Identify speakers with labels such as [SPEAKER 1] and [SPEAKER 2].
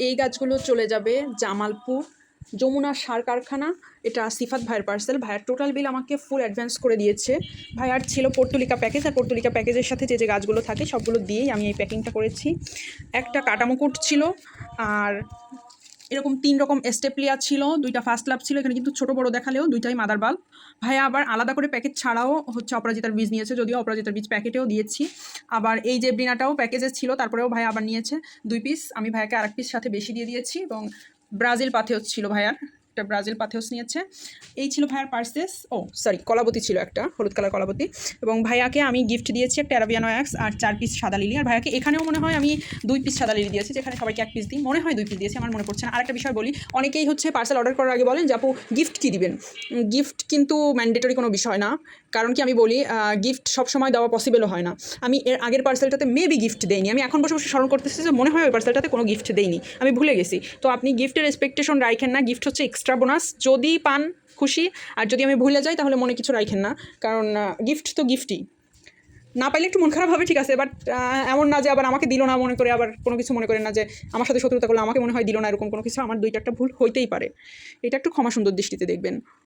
[SPEAKER 1] এই গাছগুলো চলে যাবে জামালপুর যমুনা সার কারখানা। এটা সিফাত ভাইয়ের পার্সেল। ভাইয়ার টোটাল বিল আমাকে ফুল অ্যাডভান্স করে দিয়েছে। ভাইয়ার ছিল পর্তুলিকা প্যাকেজ, আর পর্তুলিকা প্যাকেজের সাথে যে যে গাছগুলো থাকে সবগুলো দিয়েই আমি এই প্যাকিংটা করেছি। একটা কাটামুকুট ছিল, আর এরকম 3 রকম স্টেপলিয়া ছিল, 2টা ফার্স্ট লাভ ছিল। এখানে কিন্তু ছোট বড় দেখালেও 2টাই মাদার বাল্ব। ভাইয়া আবার আলাদা করে প্যাকেট ছাড়াও হচ্ছে অপরাজিতার বীজ নিয়েছে, যদিও অপরাজিতার বীজ প্যাকেটেও দিয়েছি। আবার এই যে ব্রিনাটাও প্যাকেজে ছিল, তারপরেও ভাইয়া আবার নিয়েছে 2 পিস। আমি ভাইয়াকে আরেক পিস সাথে বেশি দিয়ে দিয়েছি। এবং ব্রাজিল পাথেওস ছিল ভাইয়ার, একটা ব্রাজিল পাথেওস নিয়েছে। এই ছিল ভাইয়ার পার্সেস। ও সরি, কলাবতী ছিল একটা, হলুদ কালার কলাবতী। এবং ভাইয়াকে আমি গিফট দিয়েছি একটা অ্যারাবিয়ানো অ্যাক্স আর 4 পিস সাদা লিলি। আর ভাইয়াকে এখানেও মনে হয় আমি 2 পিস সাদা লিলি দিয়েছি, যেখানে সবাইকে 1 পিস দিই, মনে হয় 2 পিস দিয়েছি, আমার মনে পড়ছে না। আরেকটা বিষয় বলি, অনেকেই হচ্ছে পার্সেল অর্ডার করার আগে বলেন যে আপু গিফট কী দিবেন। গিফট কিন্তু ম্যান্ডেটরি কোনো বিষয় না, কারণ কি আমি বলি গিফট সবসময় দেওয়া পসিবলও হয় না। আমি এর আগের পার্সেলটাতে মেবি গিফট দেইনি, আমি এখন বসে বসে স্মরণ করতেছি যে মনে হয় ওই পার্সেলটাতে কোনো গিফট দেইনি, আমি ভুলে গেছি। তো আপনি গিফটের এক্সপেকটেশন রাখেন না, গিফট হচ্ছে এক্সট্রা বোনাস। যদি পান খুশি, আর যদি আমি ভুলে যাই তাহলে মনে কিছু রাখেন না, কারণ গিফট তো গিফটই। না পাইলে একটু মন খারাপ হবে, ঠিক আছে, বাট এমন না যে আবার আমাকে দিল না মনে করে আবার কোনো কিছু মনে করেন না যে আমার সাথে শত্রুতা করলে আমাকে মনে হয় দিল না, এরকম কোনো কিছু। আমার 2টা একটা ভুল হইতেই পারে, এটা একটু ক্ষমা সুন্দর দৃষ্টিতে দেখবেন।